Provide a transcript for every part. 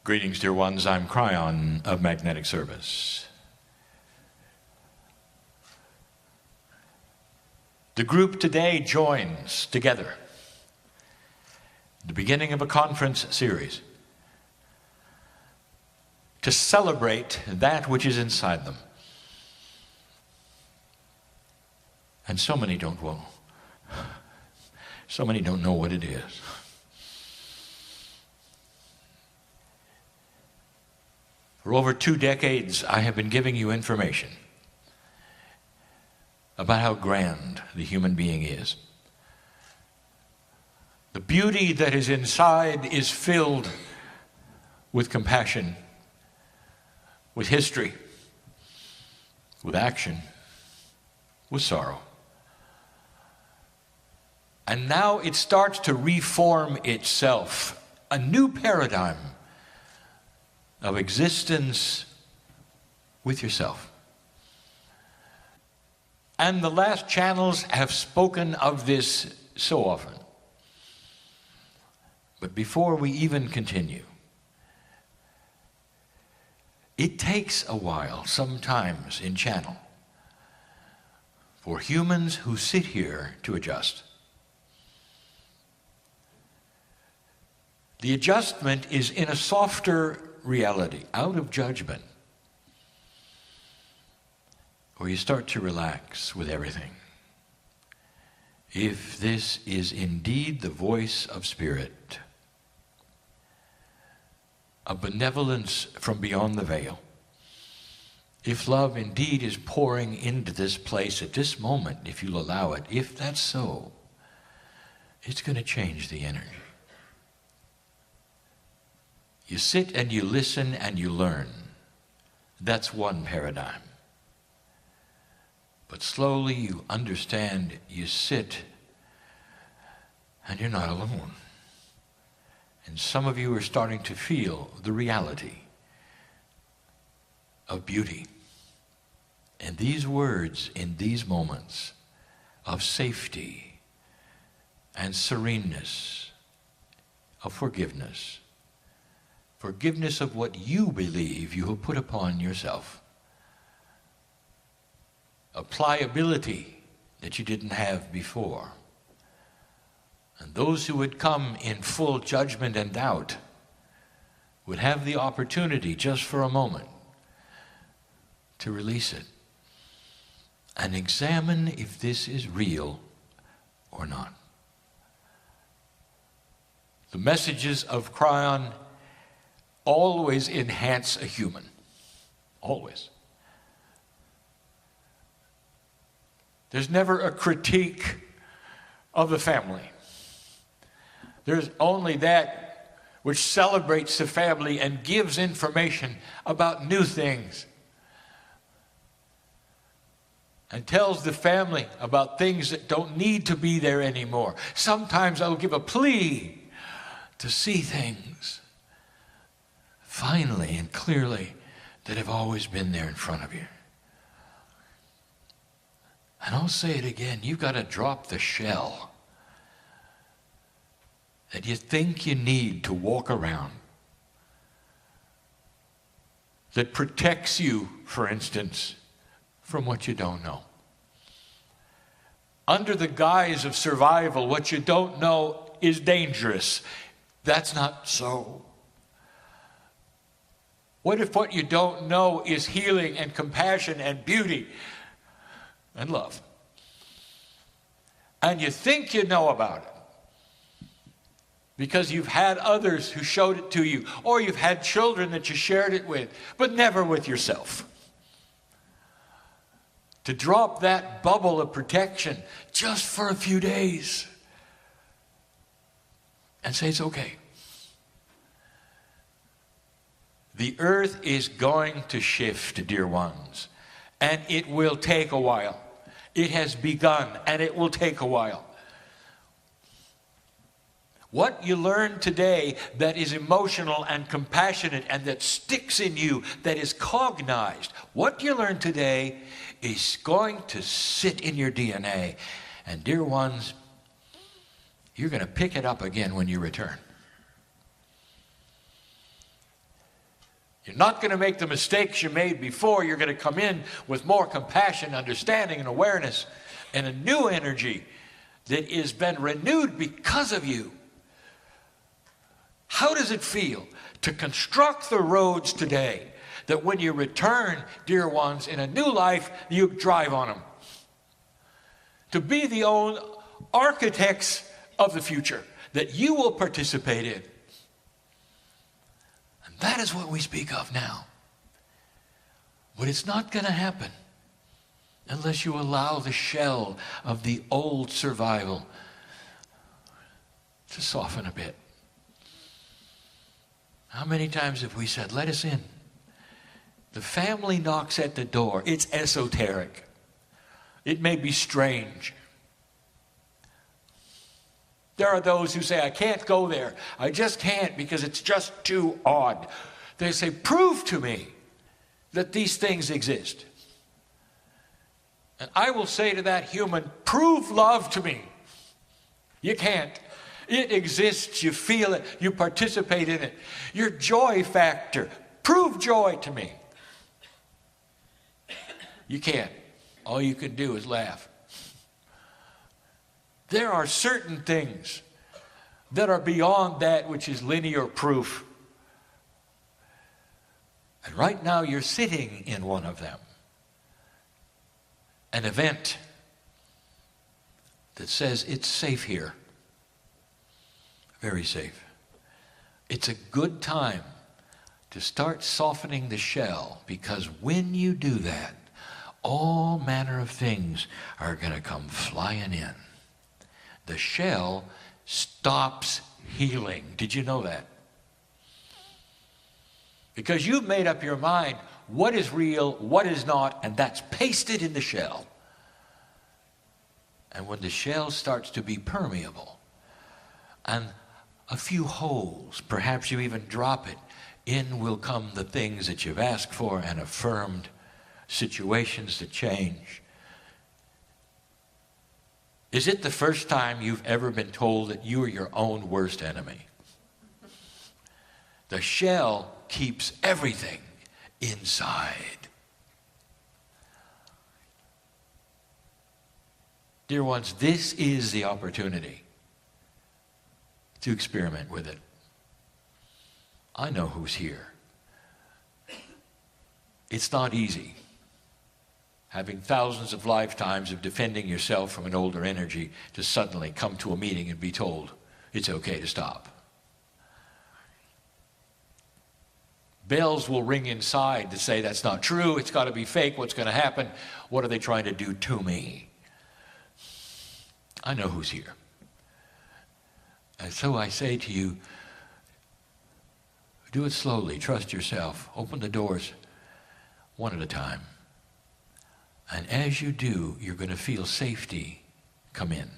Greetings, dear ones. I'm Kryon of Magnetic Service. The group today joins together the beginning of a conference series to celebrate that which is inside them. And so many don't know. So many don't know what it is. For over 2 decades, I have been giving you information about how grand the human being is. The beauty that is inside is filled with compassion, with history, with action, with sorrow. And now it starts to reform itself, a new paradigm of existence with yourself. And the last channels have spoken of this so often. But before we even continue, it takes a while, sometimes in channel, for humans who sit here to adjust. The adjustment is in a softer reality, out of judgment, where you start to relax with everything. If this is indeed the voice of Spirit, a benevolence from beyond the veil, if love indeed is pouring into this place at this moment, if you'll allow it, if that's so, it's going to change the energy. You sit and you listen and you learn. That's one paradigm. But slowly you understand, you sit, and you're not alone. And some of you are starting to feel the reality of beauty. And these words in these moments of safety and sereneness, of forgiveness. Forgiveness of what you believe you have put upon yourself. A pliability that you didn't have before. And those who would come in full judgment and doubt would have the opportunity just for a moment to release it and examine if this is real or not. The messages of Kryon always enhance a human. Always. There's never a critique of the family. There's only that which celebrates the family and gives information about new things. And tells the family about things that don't need to be there anymore. Sometimes I'll give a plea to see things finally and clearly that have always been there in front of you. And I'll say it again, you've got to drop the shell that you think you need to walk around, that protects you, for instance, from what you don't know. Under the guise of survival, what you don't know is dangerous. That's not so. What if what you don't know is healing and compassion and beauty and love? And you think you know about it because you've had others who showed it to you, or you've had children that you shared it with, but never with yourself. To drop that bubble of protection just for a few days and say it's okay. The earth is going to shift, dear ones, and it will take a while. It has begun, and it will take a while. What you learn today that is emotional and compassionate and that sticks in you, that is cognized, what you learn today is going to sit in your DNA. And dear ones, you're going to pick it up again when you return. You're not going to make the mistakes you made before. You're going to come in with more compassion, understanding, and awareness, and a new energy that has been renewed because of you. How does it feel to construct the roads today that when you return, dear ones, in a new life, you drive on them? To be the own architects of the future that you will participate in. And that is what we speak of now. But it's not going to happen unless you allow the shell of the old survival to soften a bit. How many times have we said, let us in? The family knocks at the door. It's esoteric. It may be strange. There are those who say, I can't go there. I just can't because it's just too odd. They say, prove to me that these things exist. And I will say to that human, prove love to me. You can't. It exists. You feel it. You participate in it. Your joy factor. Prove joy to me. You can't. All you can do is laugh. There are certain things that are beyond that which is linear proof. And right now you're sitting in one of them. An event that says it's safe here. Very safe. It's a good time to start softening the shell, because when you do that, all manner of things are going to come flying in. The shell stops healing. Did you know that? Because you've made up your mind what is real, what is not, and that's pasted in the shell. And when the shell starts to be permeable, and a few holes, perhaps you even drop it, in will come the things that you've asked for and affirmed, situations that change. Is it the first time you've ever been told that you are your own worst enemy? The shell keeps everything inside. Dear ones, this is the opportunity to experiment with it. I know who's here. It's not easy. Having thousands of lifetimes of defending yourself from an older energy to suddenly come to a meeting and be told it's okay to stop. Bells will ring inside to say that's not true, it's got to be fake, what's going to happen? What are they trying to do to me? I know who's here. And so I say to you, do it slowly, trust yourself, open the doors one at a time. And as you do, you're going to feel safety come in.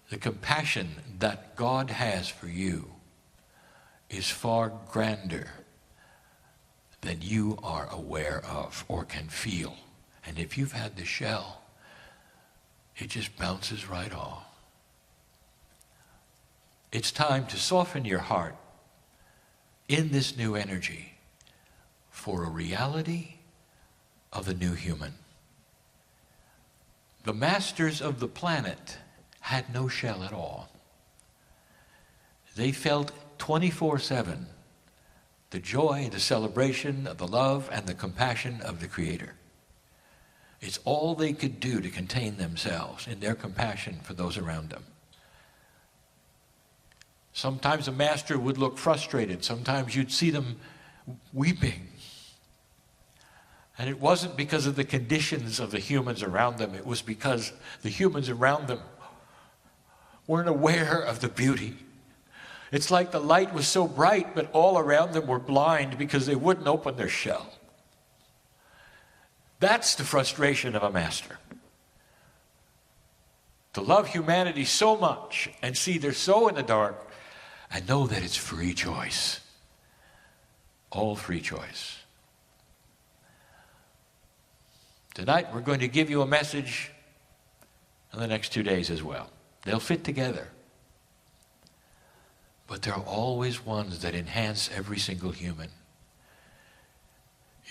The compassion that God has for you is far grander than you are aware of or can feel. And if you've had the shell, it just bounces right off. It's time to soften your heart in this new energy for a reality of the new human. The masters of the planet had no shell at all. They felt 24/7 the joy, the celebration of the love and the compassion of the Creator. It's all they could do to contain themselves in their compassion for those around them. Sometimes a master would look frustrated. Sometimes you'd see them weeping. And it wasn't because of the conditions of the humans around them. It was because the humans around them weren't aware of the beauty. It's like the light was so bright, but all around them were blind because they wouldn't open their shell. That's the frustration of a master. To love humanity so much and see they're so in the dark and know that it's free choice. All free choice. Tonight we're going to give you a message in the next 2 days as well. They'll fit together. But there are always ones that enhance every single human.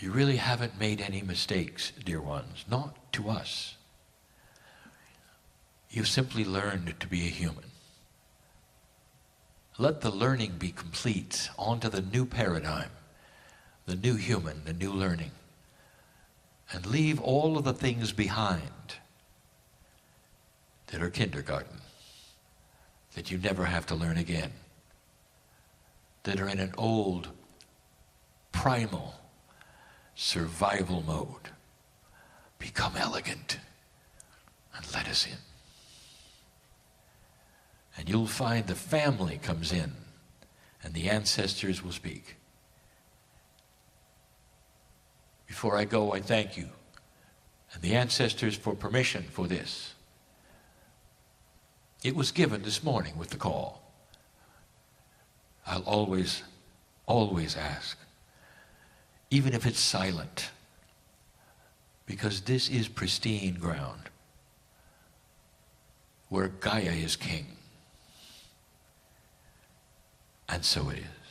You really haven't made any mistakes, dear ones, not to us. You've simply learned to be a human. Let the learning be complete onto the new paradigm, the new human, the new learning. And leave all of the things behind that are kindergarten, that you never have to learn again, that are in an old, primal, survival mode. Become elegant and let us in. And you'll find the family comes in and the ancestors will speak. Before I go, I thank you and the ancestors for permission for this. It was given this morning with the call. I'll always, always ask, even if it's silent, because this is pristine ground where Gaia is king. And so it is.